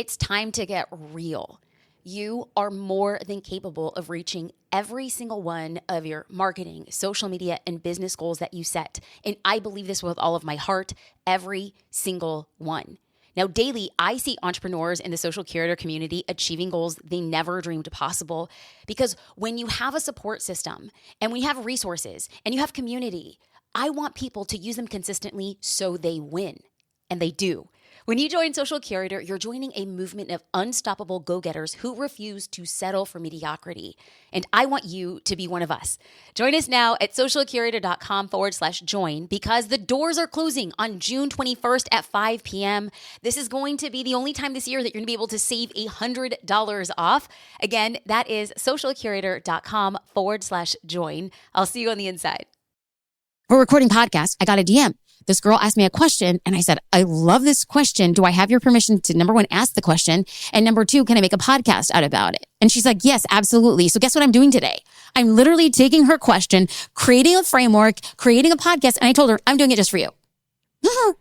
It's time to get real. You are more than capable of reaching every single one of your marketing, social media, and business goals that you set. And I believe this with all of my heart, every single one. Now, daily, I see entrepreneurs in the social curator community achieving goals they never dreamed possible. Because when you have a support system and when you have resources and you have community, I want people to use them consistently so they win. And they do. When you join Social Curator, you're joining a movement of unstoppable go-getters who refuse to settle for mediocrity. And I want you to be one of us. Join us now at socialcurator.com/join because the doors are closing on June 21st at 5 p.m. This is going to be the only time this year that you're going to be able to save $100 off. Again, that is socialcurator.com/join. I'll see you on the inside. We're recording podcast. I got a DM. This girl asked me a question and I said, I love this question. Do I have your permission to, number one, ask the question? And number two, can I make a podcast out about it? And she's like, yes, absolutely. So guess what I'm doing today? I'm literally taking her question, creating a framework, creating a podcast. And I told her, I'm doing it just for you. Then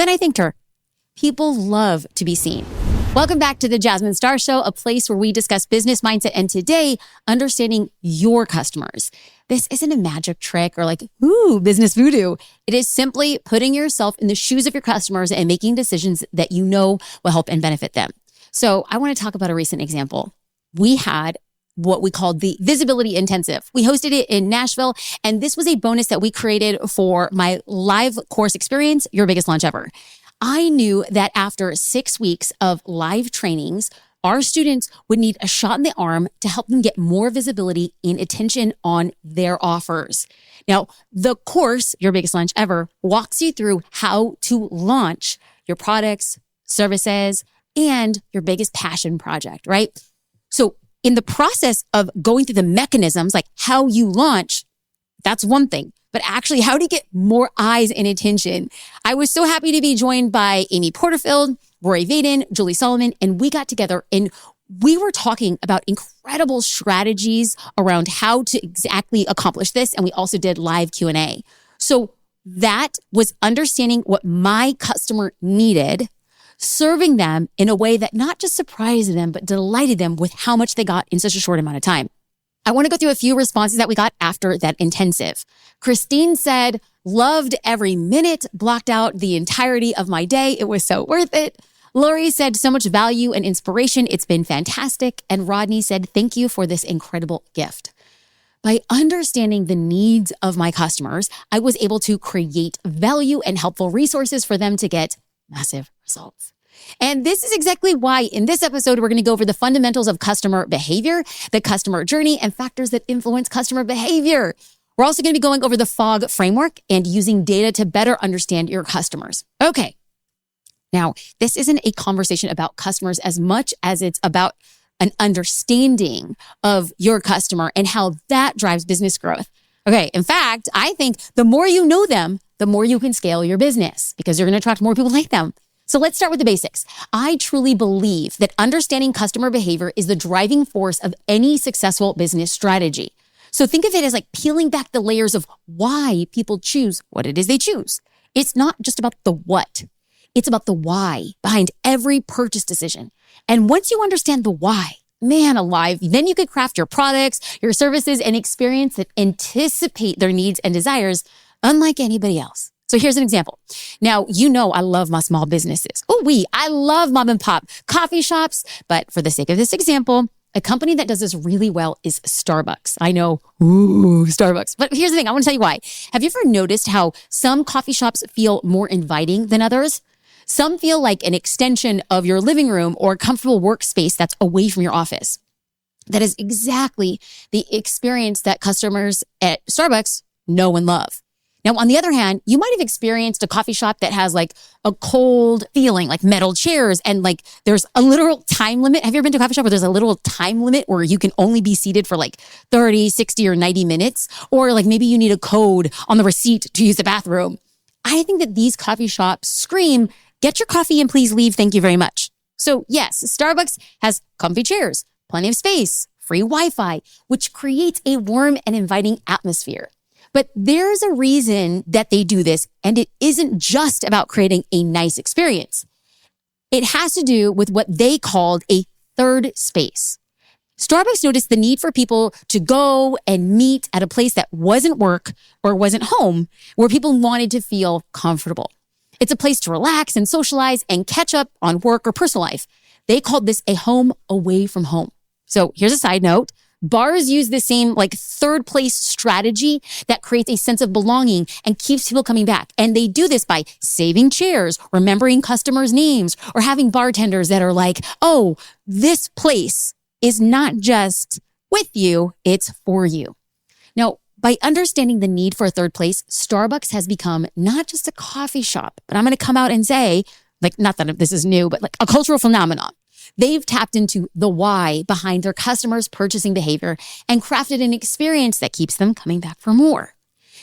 I thanked her. People love to be seen. Welcome back to the Jasmine Star Show, a place where we discuss business mindset and today, understanding your customers. This isn't a magic trick or like, ooh, business voodoo. It is simply putting yourself in the shoes of your customers and making decisions that you know will help and benefit them. So I want to talk about a recent example. We had what we called the Visibility Intensive. We hosted it in Nashville, and this was a bonus that we created for my live course experience, Your Biggest Launch Ever. I knew that after 6 weeks of live trainings, our students would need a shot in the arm to help them get more visibility and attention on their offers. Now, the course, Your Biggest Launch Ever, walks you through how to launch your products, services, and your biggest passion project, right? So in the process of going through the mechanisms, like how you launch, that's one thing. But actually, how do you get more eyes and attention? I was so happy to be joined by Amy Porterfield, Rory Vaden, Julie Solomon, and we got together and we were talking about incredible strategies around how to exactly accomplish this. And we also did live Q&A. So that was understanding what my customer needed, serving them in a way that not just surprised them, but delighted them with how much they got in such a short amount of time. I want to go through a few responses that we got after that intensive. Christine said, loved every minute, blocked out the entirety of my day. It was so worth it. Lori said, so much value and inspiration. It's been fantastic. And Rodney said, thank you for this incredible gift. By understanding the needs of my customers, I was able to create value and helpful resources for them to get massive results. And this is exactly why in this episode, we're going to go over the fundamentals of customer behavior, the customer journey, and factors that influence customer behavior. We're also going to be going over the Fogg Framework and using data to better understand your customers. Okay. Now, this isn't a conversation about customers as much as it's about an understanding of your customer and how that drives business growth. Okay. In fact, I think the more you know them, the more you can scale your business because you're going to attract more people like them. So let's start with the basics. I truly believe that understanding customer behavior is the driving force of any successful business strategy. So think of it as like peeling back the layers of why people choose what it is they choose. It's not just about the what. It's about the why behind every purchase decision. And once you understand the why, man alive, then you could craft your products, your services, and experience that anticipate their needs and desires unlike anybody else. So here's an example. Now, you know I love my small businesses. I love mom and pop coffee shops. But for the sake of this example, a company that does this really well is Starbucks. I know, Starbucks. But here's the thing. I want to tell you why. Have you ever noticed how some coffee shops feel more inviting than others? Some feel like an extension of your living room or a comfortable workspace that's away from your office. That is exactly the experience that customers at Starbucks know and love. Now, on the other hand, you might have experienced a coffee shop that has like a cold feeling, like metal chairs, and like there's a literal time limit. Have you ever been to a coffee shop where there's a literal time limit where you can only be seated for like 30, 60, or 90 minutes? Or like maybe you need a code on the receipt to use the bathroom. I think that these coffee shops scream, get your coffee and please leave. Thank you very much. So yes, Starbucks has comfy chairs, plenty of space, free Wi-Fi, which creates a warm and inviting atmosphere. But there's a reason that they do this, and it isn't just about creating a nice experience. It has to do with what they called a third space. Starbucks noticed the need for people to go and meet at a place that wasn't work or wasn't home, where people wanted to feel comfortable. It's a place to relax and socialize and catch up on work or personal life. They called this a home away from home. So here's a side note. Bars use the same third place strategy that creates a sense of belonging and keeps people coming back. And they do this by saving chairs, remembering customers' names, or having bartenders that are like, oh, this place is not just with you, it's for you. Now, by understanding the need for a third place, Starbucks has become not just a coffee shop, but I'm going to come out and say, not that this is new, but a cultural phenomenon. They've tapped into the why behind their customers' purchasing behavior and crafted an experience that keeps them coming back for more.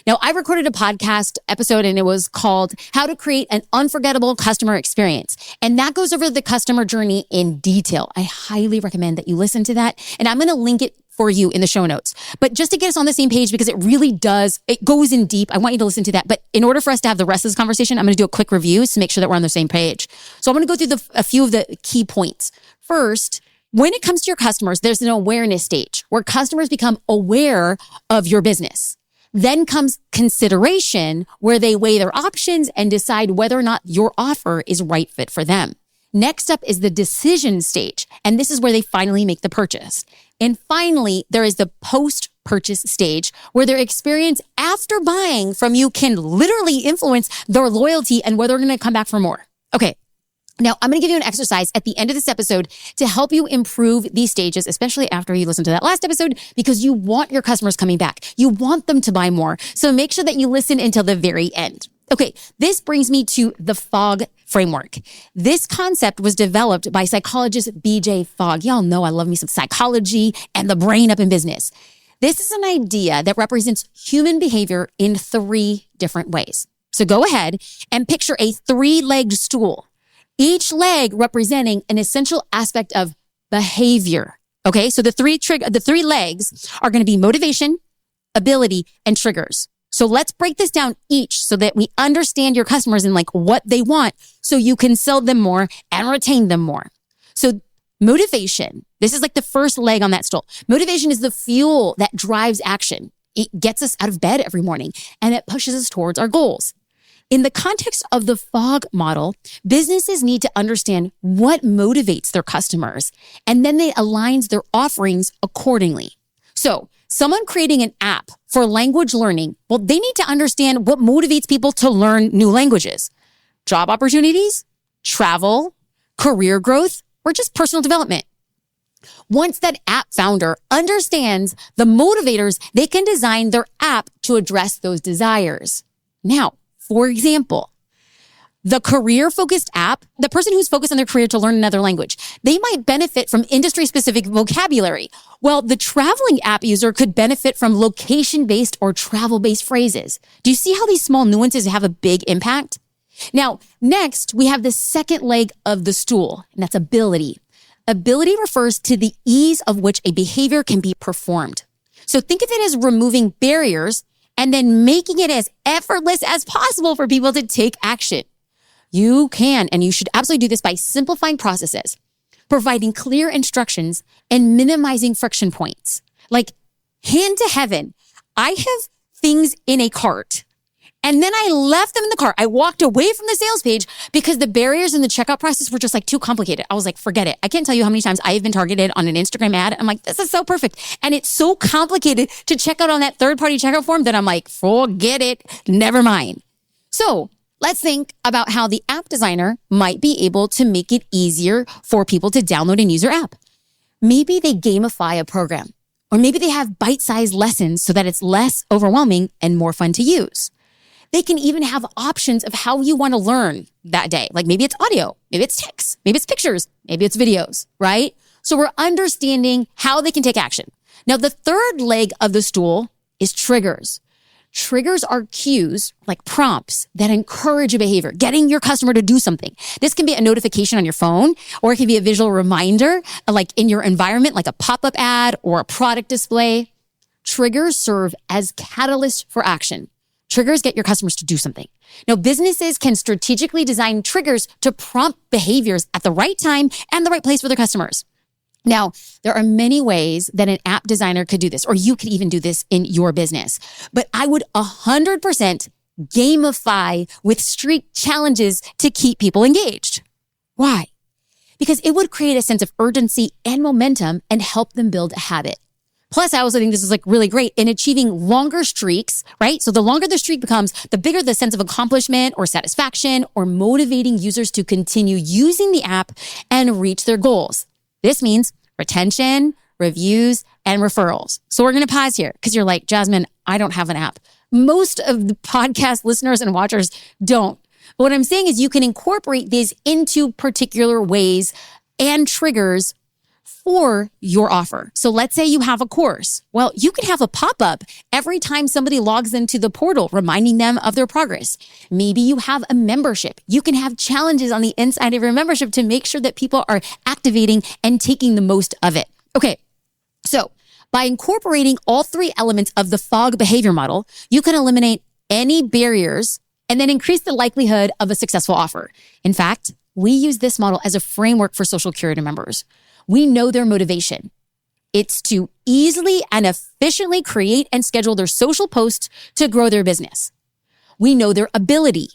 Now, I recorded a podcast episode and it was called How to Create an Unforgettable Customer Experience. And that goes over the customer journey in detail. I highly recommend that you listen to that. And I'm going to link it for you in the show notes. But just to get us on the same page, because it really does, it goes in deep. I want you to listen to that. But in order for us to have the rest of this conversation, I'm going to do a quick review to make sure that we're on the same page. So I'm going to go through a few of the key points. First, when it comes to your customers, there's an awareness stage where customers become aware of your business. Then comes consideration, where they weigh their options and decide whether or not your offer is right fit for them. Next up is the decision stage, and this is where they finally make the purchase. And finally, there is the post-purchase stage, where their experience after buying from you can literally influence their loyalty and whether they're going to come back for more. Okay. Now, I'm going to give you an exercise at the end of this episode to help you improve these stages, especially after you listen to that last episode, because you want your customers coming back. You want them to buy more. So make sure that you listen until the very end. Okay, this brings me to the Fogg Framework. This concept was developed by psychologist B.J. Fogg. Y'all know I love me some psychology and the brain up in business. This is an idea that represents human behavior in 3 different ways. So go ahead and picture a 3-legged stool, each leg representing an essential aspect of behavior. Okay, so the three legs are going to be motivation, ability, and triggers. So let's break this down each so that we understand your customers and what they want so you can sell them more and retain them more. So motivation, this is the first leg on that stool. Motivation is the fuel that drives action. It gets us out of bed every morning and it pushes us towards our goals. In the context of the Fogg model, businesses need to understand what motivates their customers, and then they align their offerings accordingly. So someone creating an app for language learning, well, they need to understand what motivates people to learn new languages. Job opportunities, travel, career growth, or just personal development. Once that app founder understands the motivators, they can design their app to address those desires. Now, for example, the career-focused app, the person who's focused on their career to learn another language, they might benefit from industry-specific vocabulary. Well, the traveling app user could benefit from location-based or travel-based phrases. Do you see how these small nuances have a big impact? Now, next, we have the second leg of the stool, and that's ability. Ability refers to the ease of which a behavior can be performed. So think of it as removing barriers and then making it as effortless as possible for people to take action. You can, and you should absolutely do this by simplifying processes, providing clear instructions, and minimizing friction points. Hand to heaven, I have things in a cart, and then I left them in the cart. I walked away from the sales page because the barriers in the checkout process were just too complicated. I was forget it. I can't tell you how many times I have been targeted on an Instagram ad. I'm this is so perfect. And it's so complicated to check out on that third-party checkout form that I'm forget it. Never mind. So let's think about how the app designer might be able to make it easier for people to download and use your app. Maybe they gamify a program, or maybe they have bite-sized lessons so that it's less overwhelming and more fun to use. They can even have options of how you want to learn that day. Maybe it's audio, maybe it's text, maybe it's pictures, maybe it's videos, right? So we're understanding how they can take action. Now, the third leg of the stool is triggers. Triggers are cues, prompts that encourage a behavior, getting your customer to do something. This can be a notification on your phone, or it can be a visual reminder, in your environment, a pop-up ad or a product display. Triggers serve as catalysts for action. Triggers get your customers to do something. Now, businesses can strategically design triggers to prompt behaviors at the right time and the right place for their customers. Now, there are many ways that an app designer could do this, or you could even do this in your business. But I would 100% gamify with streak challenges to keep people engaged. Why? Because it would create a sense of urgency and momentum and help them build a habit. Plus, I also think this is really great in achieving longer streaks, right? So the longer the streak becomes, the bigger the sense of accomplishment or satisfaction or motivating users to continue using the app and reach their goals. This means retention, reviews, and referrals. So we're going to pause here because you're like, Jasmine, I don't have an app. Most of the podcast listeners and watchers don't. But what I'm saying is you can incorporate these into particular ways and triggers for your offer. So let's say you have a course. Well, you can have a pop-up every time somebody logs into the portal, reminding them of their progress. Maybe you have a membership. You can have challenges on the inside of your membership to make sure that people are activating and taking the most of it. Okay, so by incorporating all three elements of the Fogg behavior model, you can eliminate any barriers and then increase the likelihood of a successful offer. In fact, we use this model as a framework for social curator members. We know their motivation. It's to easily and efficiently create and schedule their social posts to grow their business. We know their ability.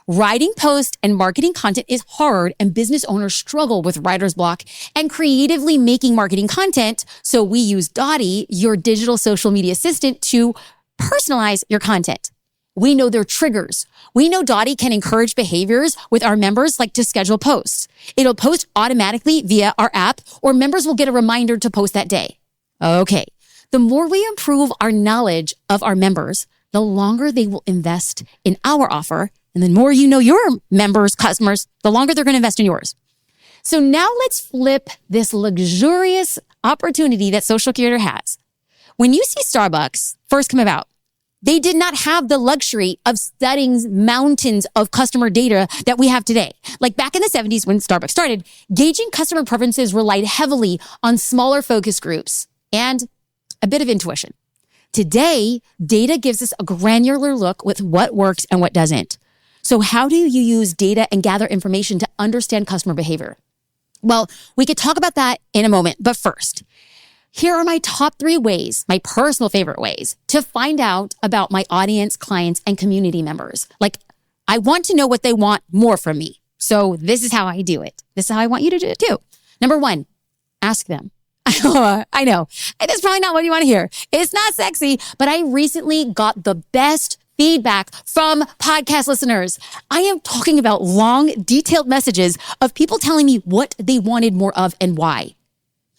Writing posts and marketing content is hard, and business owners struggle with writer's block and creatively making marketing content. So we use Dottie, your digital social media assistant, to personalize your content. We know their triggers. We know Dottie can encourage behaviors with our members, like to schedule posts. It'll post automatically via our app, or members will get a reminder to post that day. Okay. The more we improve our knowledge of our members, the longer they will invest in our offer. And the more you know your members, customers, the longer they're going to invest in yours. So now let's flip this luxurious opportunity that Social Curator has. When you see Starbucks first come about, they did not have the luxury of studying mountains of customer data that we have today. Like back in the 70s when Starbucks started, gauging customer preferences relied heavily on smaller focus groups and a bit of intuition. Today, data gives us a granular look with what works and what doesn't. So how do you use data and gather information to understand customer behavior? Well, we could talk about that in a moment, but first, here are my top 3 ways, my personal favorite ways, to find out about my audience, clients, and community members. Like, I want to know what they want more from me. So this is how I do it. This is how I want you to do it too. Number 1, ask them. I know. That's probably not what you want to hear. It's not sexy, but I recently got the best feedback from podcast listeners. I am talking about long, detailed messages of people telling me what they wanted more of and why.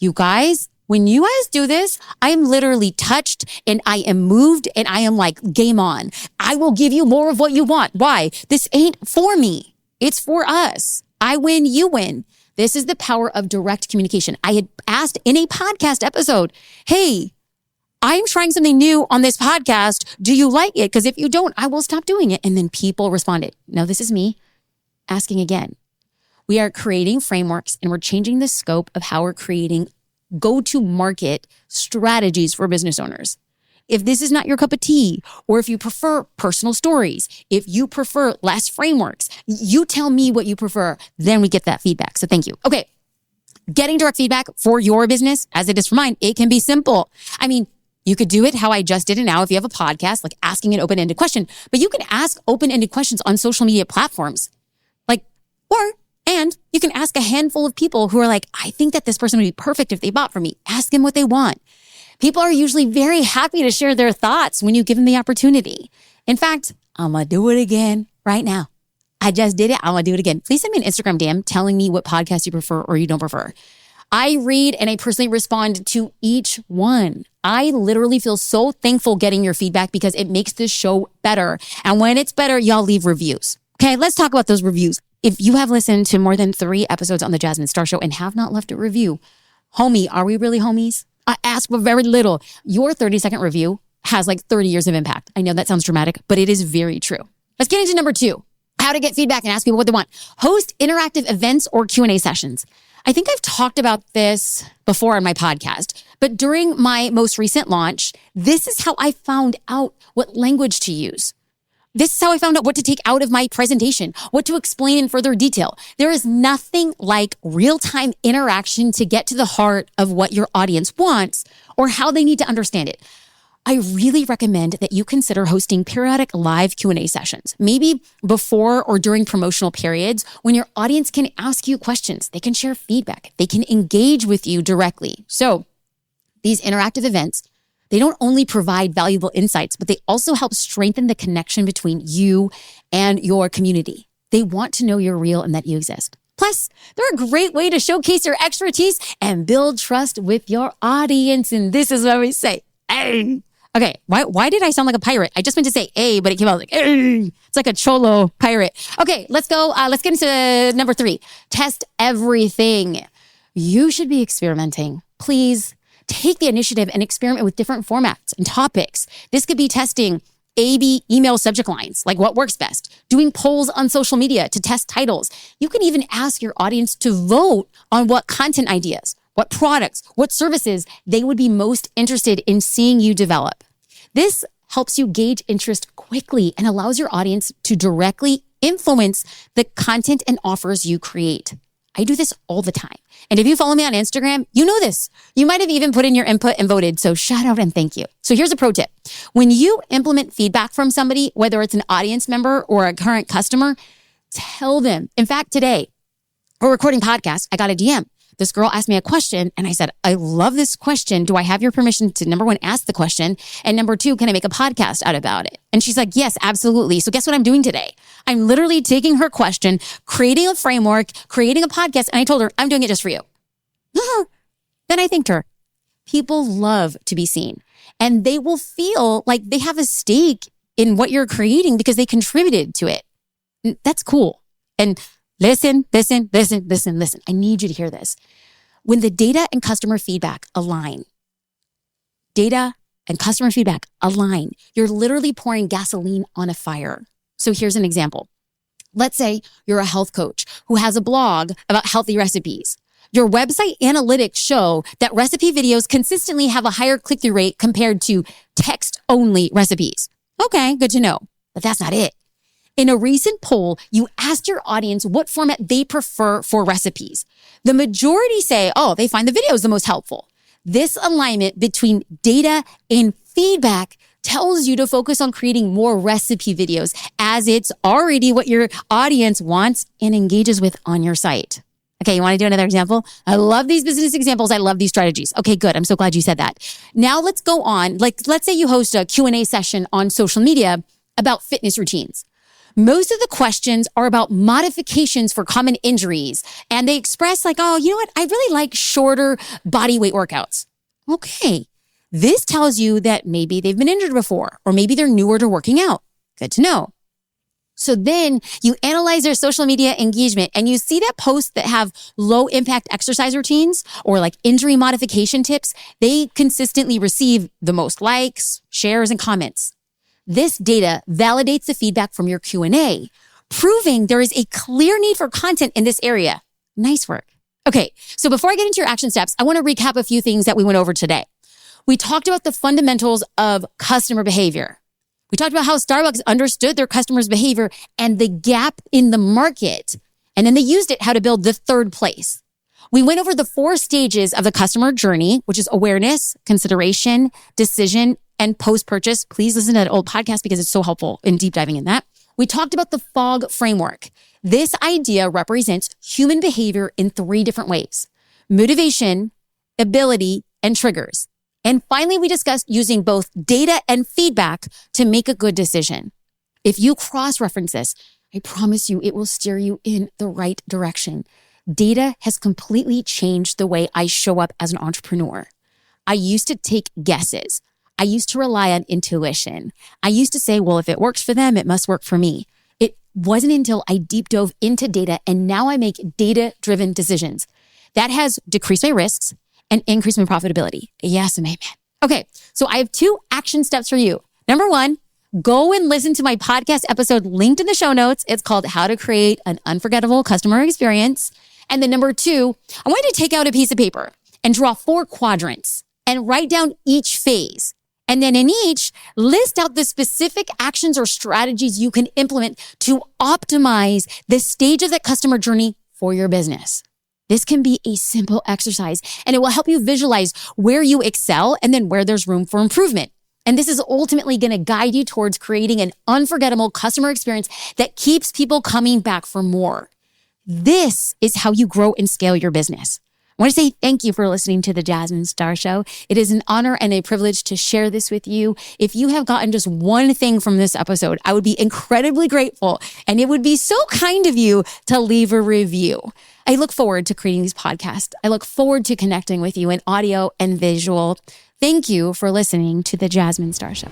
You guys, when you guys do this, I am literally touched and I am moved and I am like, game on. I will give you more of what you want. Why? This ain't for me. It's for us. I win, you win. This is the power of direct communication. I had asked in a podcast episode, hey, I'm trying something new on this podcast. Do you like it? Because if you don't, I will stop doing it. And then people responded. Now, this is me asking again. We are creating frameworks and we're changing the scope of how we're creating go-to-market strategies for business owners. If this is not your cup of tea, or if you prefer personal stories, if you prefer less frameworks, you tell me what you prefer, then we get that feedback. So thank you. Okay. Getting direct feedback for your business, as it is for mine, it can be simple. I mean, you could do it how I just did it now if you have a podcast, like asking an open-ended question, but you can ask open-ended questions on social media platforms. And you can ask a handful of people who are like, I think that this person would be perfect if they bought from me. Ask them what they want. People are usually very happy to share their thoughts when you give them the opportunity. In fact, I'm going to do it again right now. I just did it. I'm going to do it again. Please send me an Instagram DM telling me what podcast you prefer or you don't prefer. I read and I personally respond to each one. I literally feel so thankful getting your feedback because it makes this show better. And when it's better, y'all leave reviews. Okay, let's talk about those reviews. If you have listened to more than 3 episodes on the Jasmine Star Show and have not left a review, homie, are we really homies? I ask for very little. Your 30-second review has like 30 years of impact. I know that sounds dramatic, but it is very true. Let's get into number 2, how to get feedback and ask people what they want. Host interactive events or Q&A sessions. I think I've talked about this before on my podcast, but during my most recent launch, this is how I found out what language to use. This is how I found out what to take out of my presentation, what to explain in further detail. There is nothing like real-time interaction to get to the heart of what your audience wants or how they need to understand it. I really recommend that you consider hosting periodic live Q&A sessions, maybe before or during promotional periods when your audience can ask you questions, they can share feedback, they can engage with you directly. So these interactive events, they don't only provide valuable insights, but they also help strengthen the connection between you and your community. They want to know you're real and that you exist. Plus, they're a great way to showcase your expertise and build trust with your audience. And this is what we say, hey. Okay, why did I sound like a pirate? I just meant to say A, but it came out like A. It's like a cholo pirate. Okay, let's go. Let's get into number 3. Test everything. You should be experimenting. Please take the initiative and experiment with different formats and topics. This could be testing A/B email subject lines, like what works best, doing polls on social media to test titles. You can even ask your audience to vote on what content ideas, what products, what services they would be most interested in seeing you develop. This helps you gauge interest quickly and allows your audience to directly influence the content and offers you create. I do this all the time. And if you follow me on Instagram, you know this. You might have even put in your input and voted. So shout out and thank you. So here's a pro tip. When you implement feedback from somebody, whether it's an audience member or a current customer, tell them. In fact, today, we're recording podcast. I got a DM. This girl asked me a question and I said, I love this question. Do I have your permission to, number 1, ask the question? And number 2, can I make a podcast out about it? And she's like, yes, absolutely. So guess what I'm doing today? I'm literally taking her question, creating a framework, creating a podcast. And I told her, I'm doing it just for you. Then I thanked her. People love to be seen and they will feel like they have a stake in what you're creating because they contributed to it. That's cool. And listen. I need you to hear this. When the data and customer feedback align, you're literally pouring gasoline on a fire. So here's an example. Let's say you're a health coach who has a blog about healthy recipes. Your website analytics show that recipe videos consistently have a higher click-through rate compared to text-only recipes. Okay, good to know. But that's not it. In a recent poll, you asked your audience what format they prefer for recipes. The majority say, they find the videos the most helpful. This alignment between data and feedback tells you to focus on creating more recipe videos as it's already what your audience wants and engages with on your site. Okay, you want to do another example? I love these business examples. I love these strategies. Okay, good. I'm so glad you said that. Now let's go on. Let's say you host a Q&A session on social media about fitness routines. Most of the questions are about modifications for common injuries. And they express like, you know what? I really like shorter body weight workouts. Okay. This tells you that maybe they've been injured before, or maybe they're newer to working out. Good to know. So then you analyze their social media engagement and you see that posts that have low impact exercise routines or like injury modification tips, they consistently receive the most likes, shares, and comments. This data validates the feedback from your Q&A, proving there is a clear need for content in this area. Nice work. Okay, so before I get into your action steps, I want to recap a few things that we went over today. We talked about the fundamentals of customer behavior. We talked about how Starbucks understood their customers' behavior and the gap in the market. And then they used how to build the third place. We went over the 4 stages of the customer journey, which is awareness, consideration, decision, and post-purchase. Please listen to that old podcast because it's so helpful in deep diving in that. We talked about the Fogg Framework. This idea represents human behavior in 3 different ways: motivation, ability, and triggers. And finally, we discussed using both data and feedback to make a good decision. If you cross-reference this, I promise you it will steer you in the right direction. Data has completely changed the way I show up as an entrepreneur. I used to take guesses. I used to rely on intuition. I used to say, well, if it works for them, it must work for me. It wasn't until I deep dove into data and now I make data-driven decisions. That has decreased my risks and increased my profitability. Yes and amen. Okay, so I have 2 action steps for you. Number 1, go and listen to my podcast episode linked in the show notes. It's called How to Create an Unforgettable Customer Experience. And then number 2, I want you to take out a piece of paper and draw 4 quadrants and write down each phase. And then in each, list out the specific actions or strategies you can implement to optimize the stage of that customer journey for your business. This can be a simple exercise, and it will help you visualize where you excel and then where there's room for improvement. And this is ultimately going to guide you towards creating an unforgettable customer experience that keeps people coming back for more. This is how you grow and scale your business. I want to say thank you for listening to the Jasmine Star Show. It is an honor and a privilege to share this with you. If you have gotten just one thing from this episode, I would be incredibly grateful. And it would be so kind of you to leave a review. I look forward to creating these podcasts. I look forward to connecting with you in audio and visual. Thank you for listening to the Jasmine Star Show.